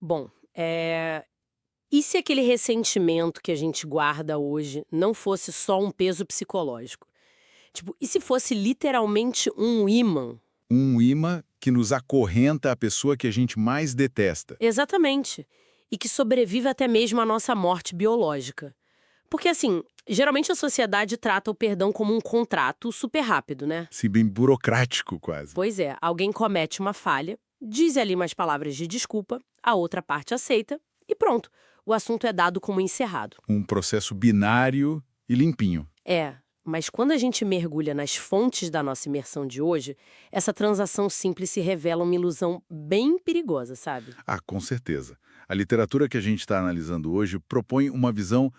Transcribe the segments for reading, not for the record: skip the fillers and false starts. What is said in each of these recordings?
Bom, e se aquele ressentimento que a gente guarda hoje não fosse só um peso psicológico? Tipo, e se fosse literalmente um ímã? Um imã que nos acorrenta à pessoa que a gente mais detesta. Exatamente. E que sobrevive até mesmo à nossa morte biológica. Porque, assim, geralmente a sociedade trata o perdão como um contrato super rápido, né? Se bem burocrático, quase. Pois é, alguém comete uma falha, diz ali umas palavras de desculpa, a outra parte aceita e pronto. O assunto é dado como encerrado. Um processo binário e limpinho. É, mas quando a gente mergulha nas fontes da nossa imersão de hoje, essa transação simples se revela uma ilusão bem perigosa, sabe? Ah, com certeza. A literatura que a gente está analisando hoje propõe uma visão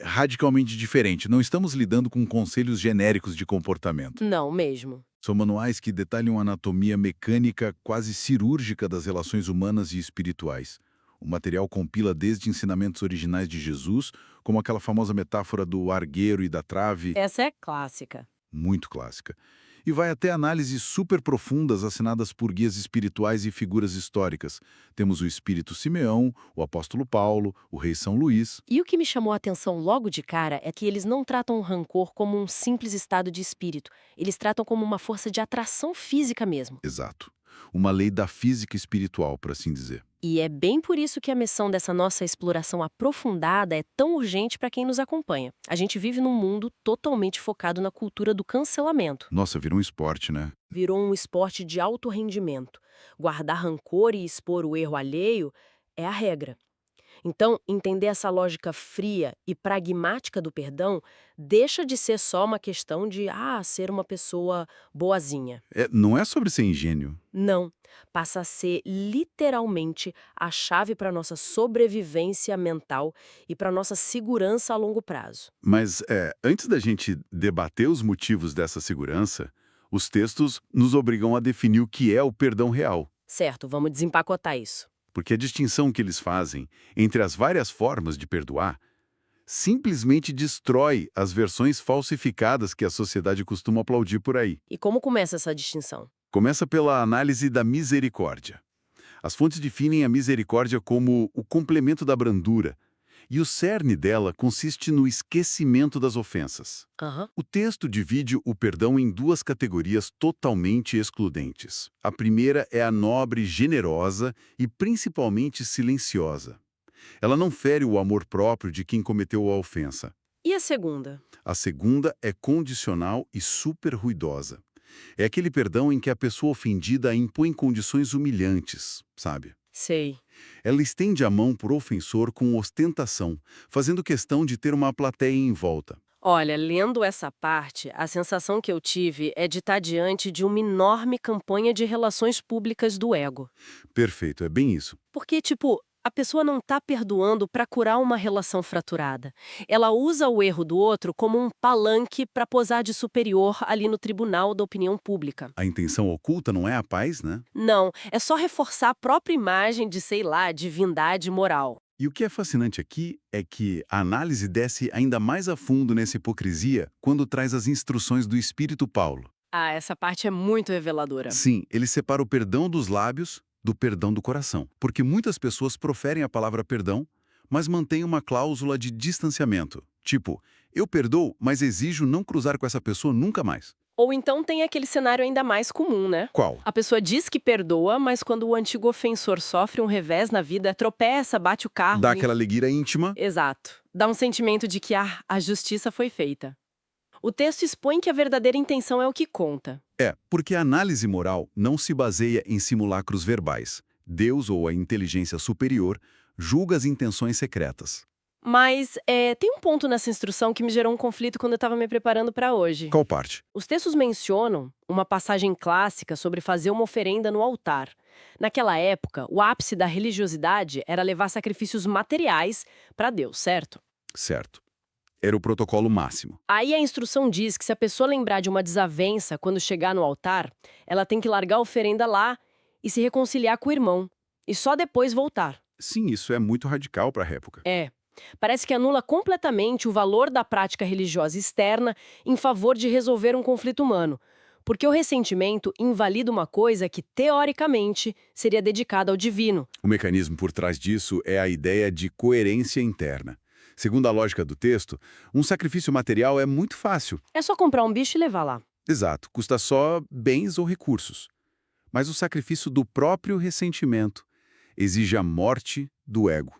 radicalmente diferente. Não estamos lidando com conselhos genéricos de comportamento. Não, mesmo. São manuais que detalham a anatomia mecânica quase cirúrgica das relações humanas e espirituais. O material compila desde ensinamentos originais de Jesus, como aquela famosa metáfora do argueiro e da trave, Essa é clássica. muito clássica, e vai até análises super profundas assinadas por guias espirituais e figuras históricas. Temos o espírito Simeão, o apóstolo Paulo, o rei São Luís. E o que me chamou a atenção logo de cara é que eles não tratam o rancor como um simples estado de espírito. Eles tratam como uma força de atração física mesmo. Exato. Uma lei da física espiritual, por assim dizer. E é bem por isso que a missão dessa nossa exploração aprofundada é tão urgente para quem nos acompanha. A gente vive num mundo totalmente focado na cultura do cancelamento. Nossa, virou um esporte, né? Virou um esporte de alto rendimento. Guardar rancor e expor o erro alheio é a regra. Então, entender essa lógica fria e pragmática do perdão deixa de ser só uma questão de, ser uma pessoa boazinha. Não é sobre ser ingênuo. Não, passa a ser literalmente a chave para nossa sobrevivência mental e para nossa segurança a longo prazo. Mas, antes da gente debater os motivos dessa segurança, os textos nos obrigam a definir o que é o perdão real. Certo, vamos desempacotar isso. Porque a distinção que eles fazem entre as várias formas de perdoar simplesmente destrói as versões falsificadas que a sociedade costuma aplaudir por aí. E como começa essa distinção? Começa pela análise da misericórdia. As fontes definem a misericórdia como o complemento da brandura, e o cerne dela consiste no esquecimento das ofensas. Aham. O texto divide o perdão em duas categorias totalmente excludentes. A primeira é a nobre, generosa e principalmente silenciosa. Ela não fere o amor próprio de quem cometeu a ofensa. E a segunda? A segunda é condicional e super ruidosa. É aquele perdão em que a pessoa ofendida impõe condições humilhantes, sabe? Sei. Ela estende a mão por ofensor com ostentação, fazendo questão de ter uma plateia em volta. Olha, lendo essa parte, a sensação que eu tive é de estar diante de uma enorme campanha de relações públicas do ego. Perfeito, é bem isso. Porque, tipo, a pessoa não tá perdoando para curar uma relação fraturada. Ela usa o erro do outro como um palanque para posar de superior ali no tribunal da opinião pública. A intenção oculta não é a paz, né? Não, é só reforçar a própria imagem de, sei lá, divindade moral. E o que é fascinante aqui é que a análise desce ainda mais a fundo nessa hipocrisia quando traz as instruções do Espírito Paulo. Ah, essa parte é muito reveladora. Sim, ele separa o perdão dos lábios do perdão do coração. Porque muitas pessoas proferem a palavra perdão, mas mantêm uma cláusula de distanciamento. Tipo, eu perdoo, mas exijo não cruzar com essa pessoa nunca mais. Ou então tem aquele cenário ainda mais comum, né? Qual? A pessoa diz que perdoa, mas quando o antigo ofensor sofre um revés na vida, tropeça, bate o carro. Dá aquela ligueira íntima. Exato. Dá um sentimento de que a justiça foi feita. O texto expõe que a verdadeira intenção é o que conta. Porque a análise moral não se baseia em simulacros verbais. Deus ou a inteligência superior julga as intenções secretas. Mas tem um ponto nessa instrução que me gerou um conflito quando eu estava me preparando para hoje. Qual parte? Os textos mencionam uma passagem clássica sobre fazer uma oferenda no altar. Naquela época, o ápice da religiosidade era levar sacrifícios materiais para Deus, certo? Certo. Era o protocolo máximo. Aí a instrução diz que se a pessoa lembrar de uma desavença quando chegar no altar, ela tem que largar a oferenda lá e se reconciliar com o irmão. E só depois voltar. Sim, isso é muito radical para a época. Parece que anula completamente o valor da prática religiosa externa em favor de resolver um conflito humano. porque o ressentimento invalida uma coisa que, teoricamente, seria dedicada ao divino. O mecanismo por trás disso é a ideia de coerência interna. Segundo a lógica do texto, um sacrifício material é muito fácil. É só comprar um bicho e levar lá. Exato, custa só bens ou recursos. Mas o sacrifício do próprio ressentimento exige a morte do ego,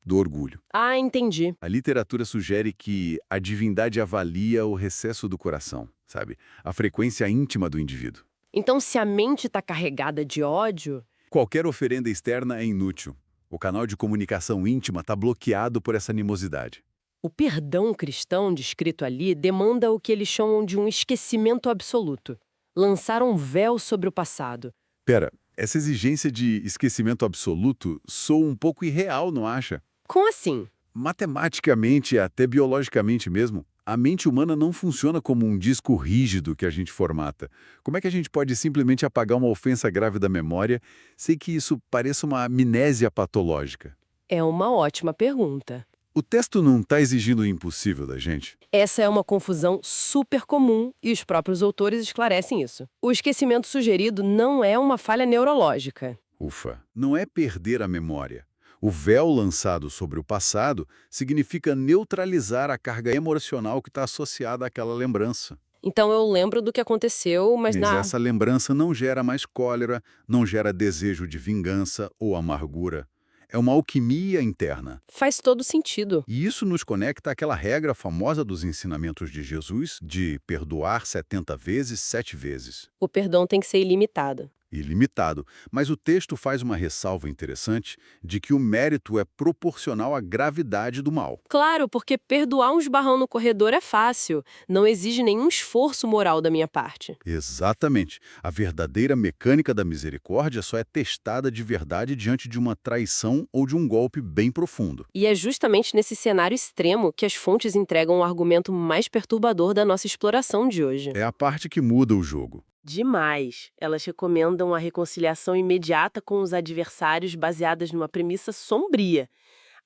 do orgulho. Ah, entendi. A literatura sugere que a divindade avalia o recesso do coração, sabe? A frequência íntima do indivíduo. Então, se a mente está carregada de ódio... Qualquer oferenda externa é inútil. O canal de comunicação íntima está bloqueado por essa animosidade. O perdão cristão descrito ali demanda o que eles chamam de um esquecimento absoluto. Lançar um véu sobre o passado. Pera, essa exigência de esquecimento absoluto soa um pouco irreal, não acha? Como assim? Matematicamente e até biologicamente mesmo, a mente humana não funciona como um disco rígido que a gente formata. Como é que a gente pode simplesmente apagar uma ofensa grave da memória sem que isso pareça uma amnésia patológica? É uma ótima pergunta. O texto não está exigindo o impossível da gente. Essa é uma confusão super comum e os próprios autores esclarecem isso. O esquecimento sugerido não é uma falha neurológica. Ufa, não é perder a memória. O véu lançado sobre o passado significa neutralizar a carga emocional que está associada àquela lembrança. Então eu lembro do que aconteceu, mas Mas essa lembrança não gera mais cólera, não gera desejo de vingança ou amargura. É uma alquimia interna. faz todo sentido. E isso nos conecta àquela regra famosa dos ensinamentos de Jesus de perdoar 70 vezes, 7 vezes. O perdão tem que ser ilimitado. Ilimitado, mas o texto faz uma ressalva interessante de que o mérito é proporcional à gravidade do mal. Claro, porque perdoar um esbarrão no corredor é fácil. Não exige nenhum esforço moral da minha parte. Exatamente. A verdadeira mecânica da misericórdia só é testada de verdade diante de uma traição ou de um golpe bem profundo. E é justamente nesse cenário extremo que as fontes entregam o argumento mais perturbador da nossa exploração de hoje. É a parte que muda o jogo. Demais. Elas recomendam a reconciliação imediata com os adversários baseadas numa premissa sombria.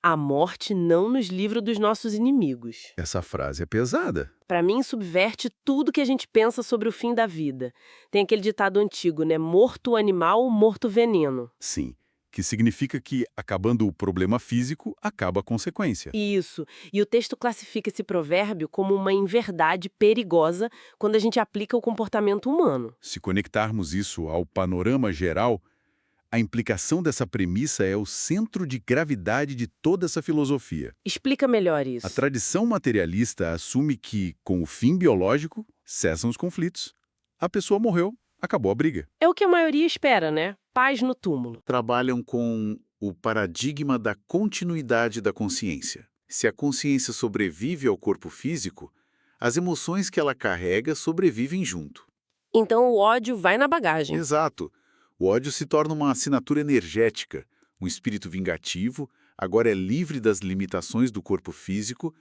A morte não nos livra dos nossos inimigos. Essa frase é pesada. Para mim, subverte tudo que a gente pensa sobre o fim da vida. Tem aquele ditado antigo, né? Morto o animal, morto o veneno. Sim, que significa que, acabando o problema físico, acaba a consequência. Isso. E o texto classifica esse provérbio como uma inverdade perigosa quando a gente aplica o comportamento humano. Se conectarmos isso ao panorama geral, a implicação dessa premissa é o centro de gravidade de toda essa filosofia. Explica melhor isso. A tradição materialista assume que, com o fim biológico, cessam os conflitos. A pessoa morreu, acabou a briga. É o que a maioria espera, né? Paz no túmulo. Trabalham com o paradigma da continuidade da consciência. Se a consciência sobrevive ao corpo físico, as emoções que ela carrega sobrevivem junto. Então o ódio vai na bagagem. Exato. O ódio se torna uma assinatura energética. Um espírito vingativo, agora é livre das limitações do corpo físico,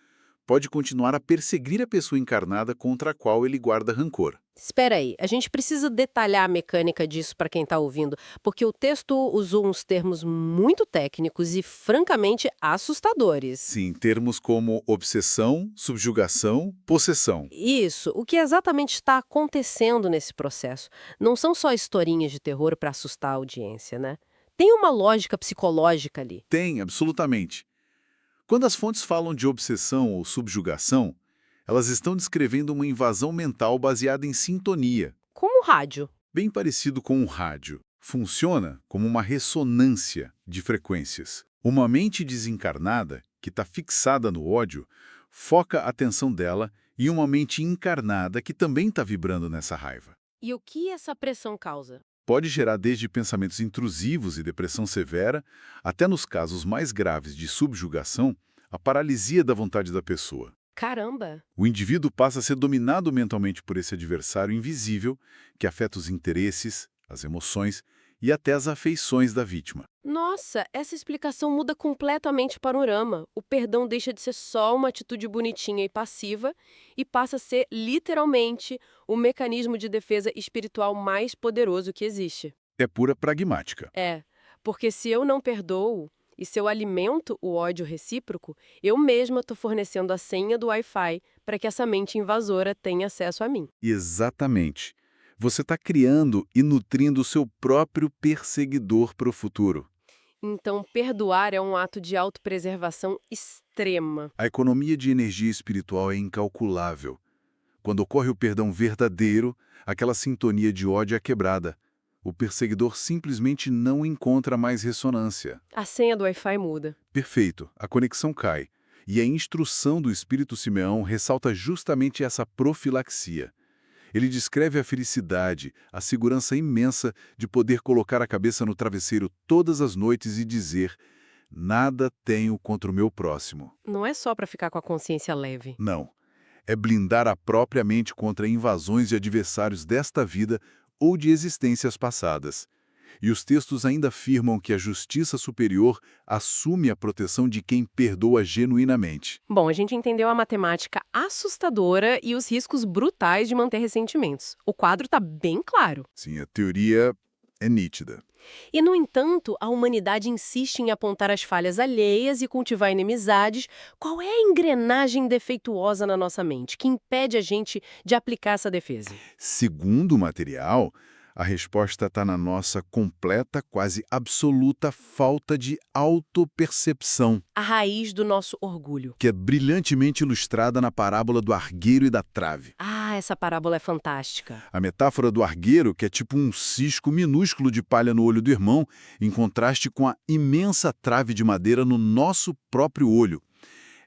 pode continuar a perseguir a pessoa encarnada contra a qual ele guarda rancor. Espera aí, a gente precisa detalhar a mecânica disso para quem está ouvindo, porque o texto usou uns termos muito técnicos e, francamente, assustadores. Sim, termos como obsessão, subjugação, possessão. Isso, o que exatamente está acontecendo nesse processo? Não são só historinhas de terror para assustar a audiência, né? Tem uma lógica psicológica ali. Tem, absolutamente. Quando as fontes falam de obsessão ou subjugação, elas estão descrevendo uma invasão mental baseada em sintonia, Como o rádio. bem parecido com um rádio. Funciona como uma ressonância de frequências. Uma mente desencarnada, que está fixada no ódio, foca a atenção dela em uma mente encarnada que também está vibrando nessa raiva. E o que essa pressão causa? Pode gerar desde pensamentos intrusivos e depressão severa, até nos casos mais graves de subjugação, a paralisia da vontade da pessoa. Caramba! O indivíduo passa a ser dominado mentalmente por esse adversário invisível que afeta os interesses, as emoções e até as afeições da vítima. Nossa, essa explicação muda completamente o panorama. O perdão deixa de ser só uma atitude bonitinha e passiva e passa a ser, literalmente, o mecanismo de defesa espiritual mais poderoso que existe. É pura pragmática. É, porque se eu não perdoo e se eu alimento o ódio recíproco, eu mesma estou fornecendo a senha do Wi-Fi para que essa mente invasora tenha acesso a mim. Exatamente. Você está criando e nutrindo o seu próprio perseguidor para o futuro. Então, perdoar é um ato de autopreservação extrema. A economia de energia espiritual é incalculável. Quando ocorre o perdão verdadeiro, aquela sintonia de ódio é quebrada. O perseguidor simplesmente não encontra mais ressonância. A senha do Wi-Fi muda. Perfeito, a conexão cai. E a instrução do Espírito Simeão ressalta justamente essa profilaxia. Ele descreve a felicidade, a segurança imensa de poder colocar a cabeça no travesseiro todas as noites e dizer: nada tenho contra o meu próximo. Não é só para ficar com a consciência leve. Não. É blindar a própria mente contra invasões de adversários desta vida ou de existências passadas. E os textos ainda afirmam que a justiça superior assume a proteção de quem perdoa genuinamente. Bom, a gente entendeu a matemática assustadora e os riscos brutais de manter ressentimentos. O quadro está bem claro. Sim, a teoria é nítida. E, no entanto, a humanidade insiste em apontar as falhas alheias e cultivar inimizades. Qual é a engrenagem defeituosa na nossa mente que impede a gente de aplicar essa defesa? Segundo o material, a resposta está na nossa completa, quase absoluta falta de autopercepção, A raiz do nosso orgulho. que é brilhantemente ilustrada na parábola do argueiro e da trave. Ah, essa parábola é fantástica. A metáfora do argueiro, que é tipo um cisco minúsculo de palha no olho do irmão, em contraste com a imensa trave de madeira no nosso próprio olho.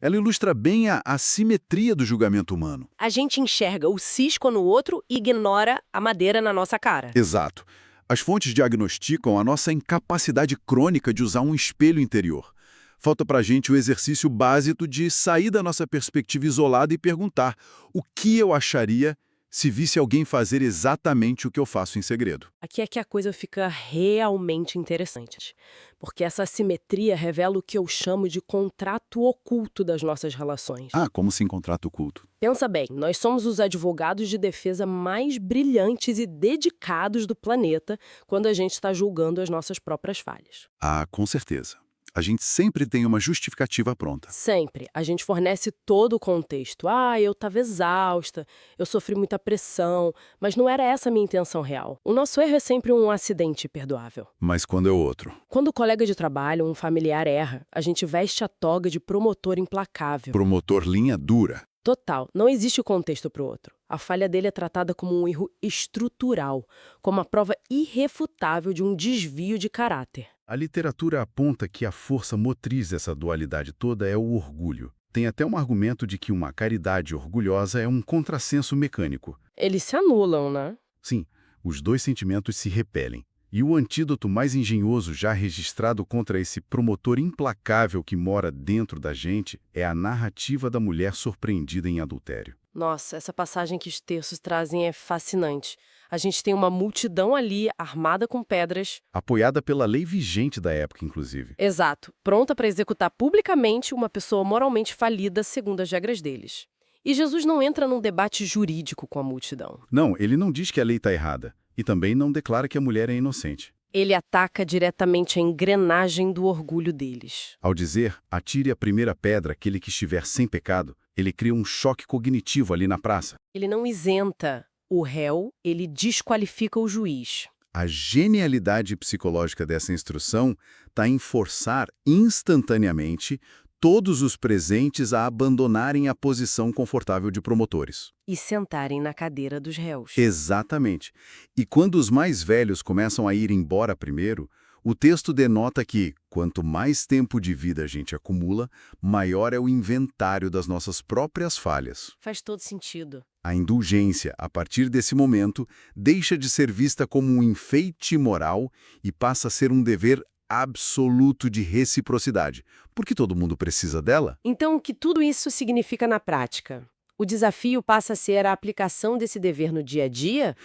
Ela ilustra bem a assimetria do julgamento humano. A gente enxerga o cisco no outro e ignora a madeira na nossa cara. Exato. As fontes diagnosticam a nossa incapacidade crônica de usar um espelho interior. Falta pra gente o exercício básico de sair da nossa perspectiva isolada e perguntar: o que eu acharia se visse alguém fazer exatamente o que eu faço em segredo? Aqui é que a coisa fica realmente interessante, porque essa assimetria revela o que eu chamo de contrato oculto das nossas relações. Ah, como se encontrar o culto. Pensa bem, nós somos os advogados de defesa mais brilhantes e dedicados do planeta quando a gente está julgando as nossas próprias falhas. Ah, com certeza. A gente sempre tem uma justificativa pronta. Sempre. A gente fornece todo o contexto. Ah, eu estava exausta, eu sofri muita pressão, mas não era essa a minha intenção real. O nosso erro é sempre um acidente perdoável. Mas quando é o outro? Quando o colega de trabalho, um familiar erra, a gente veste a toga de promotor implacável. Promotor linha dura. Total, não existe o contexto para o outro. A falha dele é tratada como um erro estrutural, como a prova irrefutável de um desvio de caráter. A literatura aponta que a força motriz dessa dualidade toda é o orgulho. Tem até um argumento de que uma caridade orgulhosa é um contrassenso mecânico. Eles se anulam, né? Sim, os dois sentimentos se repelem. E o antídoto mais engenhoso já registrado contra esse promotor implacável que mora dentro da gente é a narrativa da mulher surpreendida em adultério. Nossa, essa passagem que os textos trazem é fascinante. A gente tem uma multidão ali, armada com pedras. Apoiada pela lei vigente da época, inclusive. Exato, pronta para executar publicamente uma pessoa moralmente falida segundo as regras deles. E Jesus não entra num debate jurídico com a multidão. Não, ele não diz que a lei está errada. E também não declara que a mulher é inocente. Ele ataca diretamente a engrenagem do orgulho deles. Ao dizer, atire a primeira pedra aquele que estiver sem pecado, ele cria um choque cognitivo ali na praça. Ele não isenta o réu, ele desqualifica o juiz. A genialidade psicológica dessa instrução está em forçar instantaneamente todos os presentes a abandonarem a posição confortável de promotores. E sentarem na cadeira dos réus. Exatamente. E quando os mais velhos começam a ir embora primeiro, o texto denota que, quanto mais tempo de vida a gente acumula, maior é o inventário das nossas próprias falhas. Faz todo sentido. A indulgência, a partir desse momento, deixa de ser vista como um enfeite moral e passa a ser um dever absoluto de reciprocidade, porque todo mundo precisa dela. Então, o que tudo isso significa na prática? O desafio passa a ser a aplicação desse dever no dia a dia?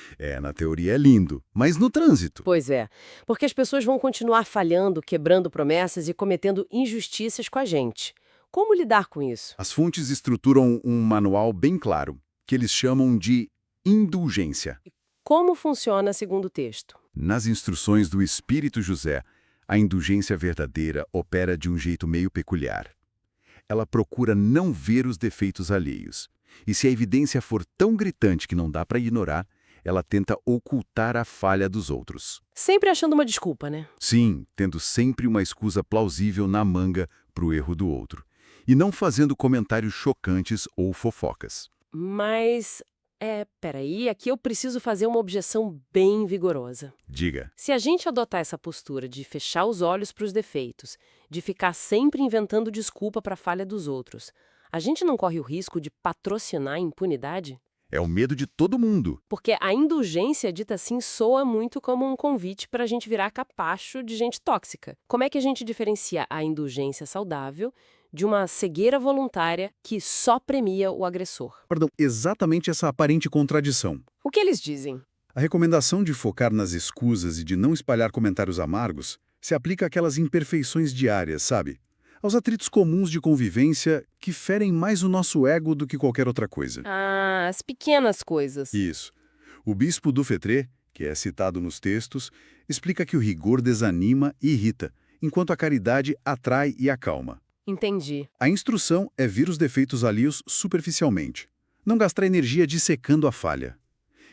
Na teoria é lindo, mas no trânsito. Pois é, porque as pessoas vão continuar falhando, quebrando promessas e cometendo injustiças com a gente. Como lidar com isso? As fontes estruturam um manual bem claro, que eles chamam de indulgência. Como funciona segundo o texto? Nas instruções do Espírito José, a indulgência verdadeira opera de um jeito meio peculiar. Ela procura não ver os defeitos alheios. E se a evidência for tão gritante que não dá para ignorar, ela tenta ocultar a falha dos outros. Sempre achando uma desculpa, né? Sim, tendo sempre uma escusa plausível na manga para o erro do outro. E não fazendo comentários chocantes ou fofocas. Mas, peraí, aqui eu preciso fazer uma objeção bem vigorosa. Diga. Se a gente adotar essa postura de fechar os olhos para os defeitos, de ficar sempre inventando desculpa para a falha dos outros, a gente não corre o risco de patrocinar a impunidade? É o medo de todo mundo. Porque a indulgência, dita assim, soa muito como um convite para a gente virar capacho de gente tóxica. Como é que a gente diferencia a indulgência saudável de uma cegueira voluntária que só premia o agressor? Perdão, exatamente essa aparente contradição. O que eles dizem? A recomendação de focar nas escusas e de não espalhar comentários amargos se aplica àquelas imperfeições diárias, sabe? Aos atritos comuns de convivência que ferem mais o nosso ego do que qualquer outra coisa. Ah, as pequenas coisas. Isso. O bispo Dufetré, que é citado nos textos, explica que o rigor desanima e irrita, enquanto a caridade atrai e acalma. Entendi. A instrução é vir os defeitos alheios superficialmente. Não gastar energia dissecando a falha.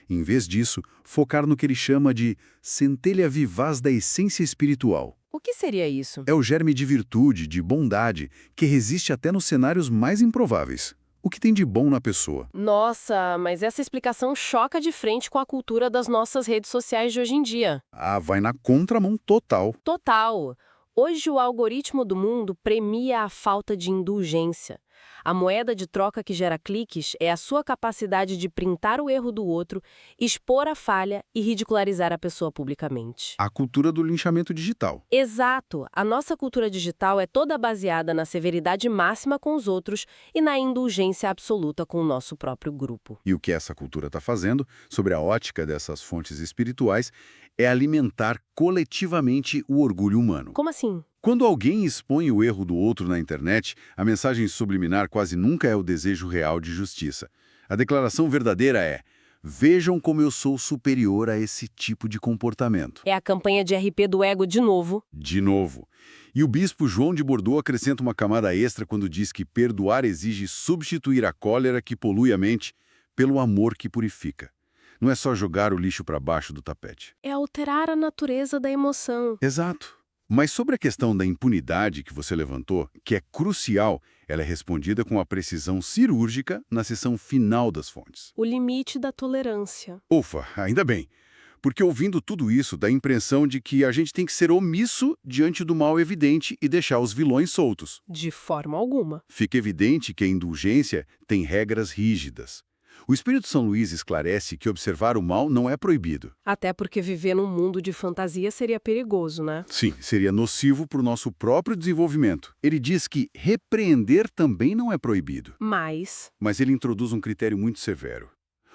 Em vez disso, focar no que ele chama de centelha vivaz da essência espiritual. O que seria isso? É o germe de virtude, de bondade, que resiste até nos cenários mais improváveis. O que tem de bom na pessoa? Nossa, mas essa explicação choca de frente com a cultura das nossas redes sociais de hoje em dia. Ah, vai na contramão total. Total. Hoje o algoritmo do mundo premia a falta de indulgência. A moeda de troca que gera cliques é a sua capacidade de printar o erro do outro, expor a falha e ridicularizar a pessoa publicamente. A cultura do linchamento digital. Exato! A nossa cultura digital é toda baseada na severidade máxima com os outros e na indulgência absoluta com o nosso próprio grupo. E o que essa cultura está fazendo, sobre a ótica dessas fontes espirituais, é alimentar coletivamente o orgulho humano. Como assim? Quando alguém expõe o erro do outro na internet, a mensagem subliminar quase nunca é o desejo real de justiça. A declaração verdadeira é: vejam como eu sou superior a esse tipo de comportamento. É a campanha de RP do ego de novo. De novo. E o bispo João de Bordeaux acrescenta uma camada extra quando diz que perdoar exige substituir a cólera que polui a mente pelo amor que purifica. Não é só jogar o lixo para baixo do tapete. É alterar a natureza da emoção. Exato. Mas sobre a questão da impunidade que você levantou, que é crucial, ela é respondida com a precisão cirúrgica na seção final das fontes. O limite da tolerância. Ufa, ainda bem. Porque ouvindo tudo isso, dá a impressão de que a gente tem que ser omisso diante do mal evidente e deixar os vilões soltos. De forma alguma. Fica evidente que a indulgência tem regras rígidas. O Espírito São Luís esclarece que observar o mal não é proibido. Até porque viver num mundo de fantasia seria perigoso, né? Sim, seria nocivo para o nosso próprio desenvolvimento. Ele diz que repreender também não é proibido. Mas ele introduz um critério muito severo.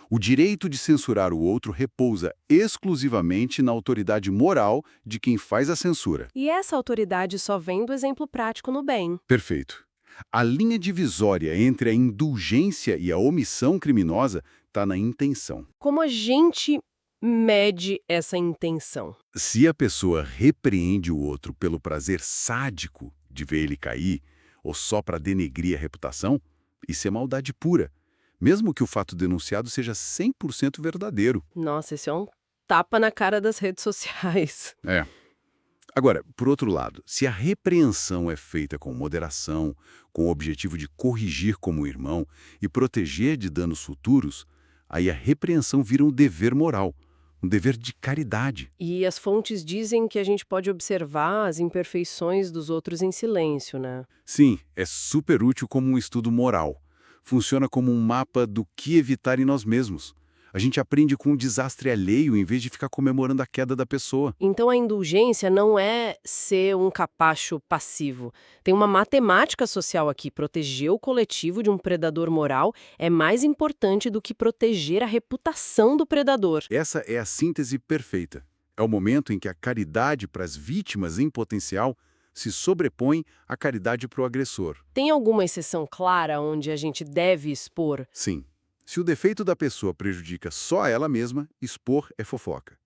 O direito de censurar o outro repousa exclusivamente na autoridade moral de quem faz a censura. E essa autoridade só vem do exemplo prático no bem. Perfeito. A linha divisória entre a indulgência e a omissão criminosa está na intenção. Como a gente mede essa intenção? Se a pessoa repreende o outro pelo prazer sádico de ver ele cair, ou só para denegrir a reputação, isso é maldade pura, mesmo que o fato denunciado seja 100% verdadeiro. Nossa, esse é um tapa na cara das redes sociais. É. Agora, por outro lado, se a repreensão é feita com moderação, com o objetivo de corrigir como irmão e proteger de danos futuros, aí a repreensão vira um dever moral, um dever de caridade. E as fontes dizem que a gente pode observar as imperfeições dos outros em silêncio, né? Sim, é super útil como um estudo moral. Funciona como um mapa do que evitar em nós mesmos. A gente aprende com o desastre alheio em vez de ficar comemorando a queda da pessoa. Então a indulgência não é ser um capacho passivo. Tem uma matemática social aqui. Proteger o coletivo de um predador moral é mais importante do que proteger a reputação do predador. Essa é a síntese perfeita. É o momento em que a caridade para as vítimas em potencial se sobrepõe à caridade para o agressor. Tem alguma exceção clara onde a gente deve expor? Sim. Se o defeito da pessoa prejudica só ela mesma, expor é fofoca.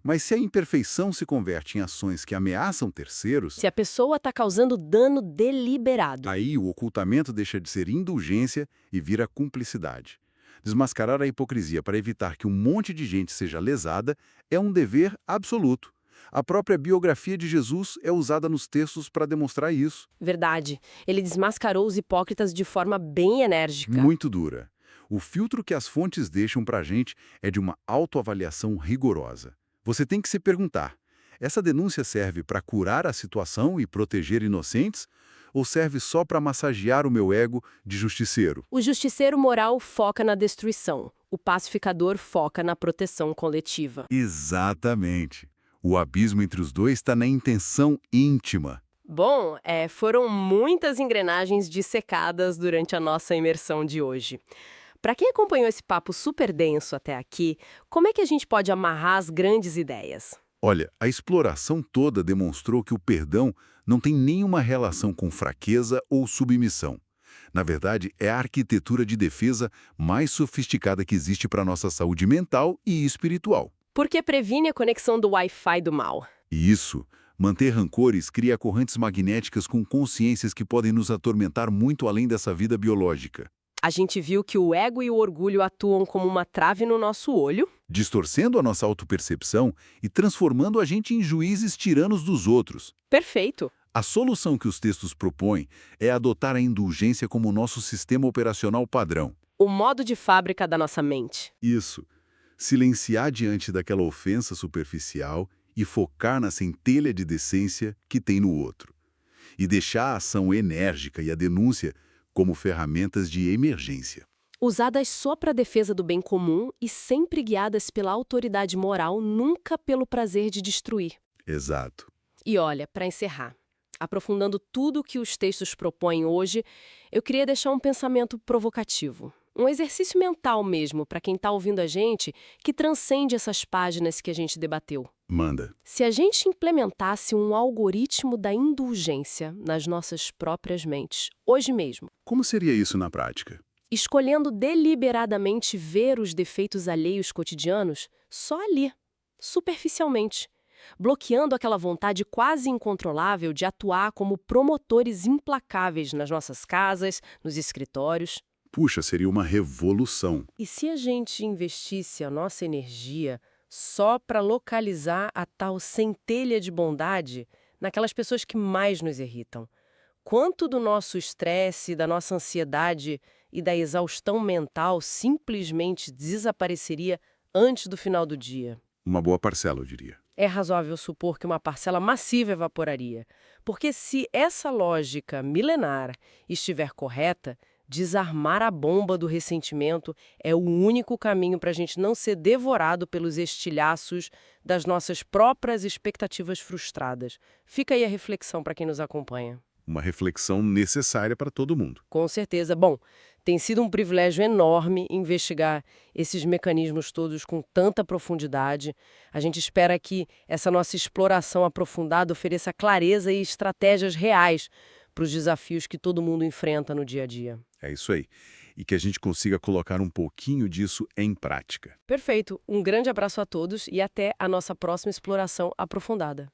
Mas se a imperfeição se converte em ações que ameaçam terceiros, Se a pessoa está causando dano deliberado. aí o ocultamento deixa de ser indulgência e vira cumplicidade. Desmascarar a hipocrisia para evitar que um monte de gente seja lesada é um dever absoluto. A própria biografia de Jesus é usada nos textos para demonstrar isso. Verdade. Ele desmascarou os hipócritas de forma bem enérgica. Muito dura. O filtro que as fontes deixam para a gente é de uma autoavaliação rigorosa. Você tem que se perguntar: essa denúncia serve para curar a situação e proteger inocentes? Ou serve só para massagear o meu ego de justiceiro? O justiceiro moral foca na destruição. O pacificador foca na proteção coletiva. Exatamente. O abismo entre os dois está na intenção íntima. Bom, foram muitas engrenagens dissecadas durante a nossa imersão de hoje. Para quem acompanhou esse papo super denso até aqui, como é que a gente pode amarrar as grandes ideias? Olha, a exploração toda demonstrou que o perdão não tem nenhuma relação com fraqueza ou submissão. Na verdade, é a arquitetura de defesa mais sofisticada que existe para a nossa saúde mental e espiritual. Porque previne a conexão do Wi-Fi do mal. E isso, manter rancores cria correntes magnéticas com consciências que podem nos atormentar muito além dessa vida biológica, A gente viu que o ego e o orgulho atuam como uma trave no nosso olho. distorcendo a nossa autopercepção e transformando a gente em juízes tiranos dos outros. Perfeito. A solução que os textos propõem é adotar a indulgência como nosso sistema operacional padrão. O modo de fábrica da nossa mente. Isso. Silenciar diante daquela ofensa superficial e focar na centelha de decência que tem no outro. E deixar a ação enérgica e a denúncia como ferramentas de emergência. Usadas só para a defesa do bem comum e sempre guiadas pela autoridade moral, nunca pelo prazer de destruir. Exato. E olha, para encerrar, aprofundando tudo o que os textos propõem hoje, eu queria deixar um pensamento provocativo. Um exercício mental mesmo, para quem está ouvindo a gente, que transcende essas páginas que a gente debateu. Manda. Se a gente implementasse um algoritmo da indulgência nas nossas próprias mentes, hoje mesmo, Como seria isso na prática? escolhendo deliberadamente ver os defeitos alheios cotidianos só ali, superficialmente, bloqueando aquela vontade quase incontrolável de atuar como promotores implacáveis nas nossas casas, nos escritórios. Puxa, seria uma revolução. E se a gente investisse a nossa energia só para localizar a tal centelha de bondade naquelas pessoas que mais nos irritam? Quanto do nosso estresse, da nossa ansiedade e da exaustão mental simplesmente desapareceria antes do final do dia? Uma boa parcela, eu diria. É razoável supor que uma parcela massiva evaporaria. Porque se essa lógica milenar estiver correta, desarmar a bomba do ressentimento é o único caminho para a gente não ser devorado pelos estilhaços das nossas próprias expectativas frustradas. Fica aí a reflexão para quem nos acompanha. Uma reflexão necessária para todo mundo. Com certeza. Bom, tem sido um privilégio enorme investigar esses mecanismos todos com tanta profundidade. A gente espera que essa nossa exploração aprofundada ofereça clareza e estratégias reais para os desafios que todo mundo enfrenta no dia a dia. É isso aí. E que a gente consiga colocar um pouquinho disso em prática. Perfeito. Um grande abraço a todos e até a nossa próxima exploração aprofundada.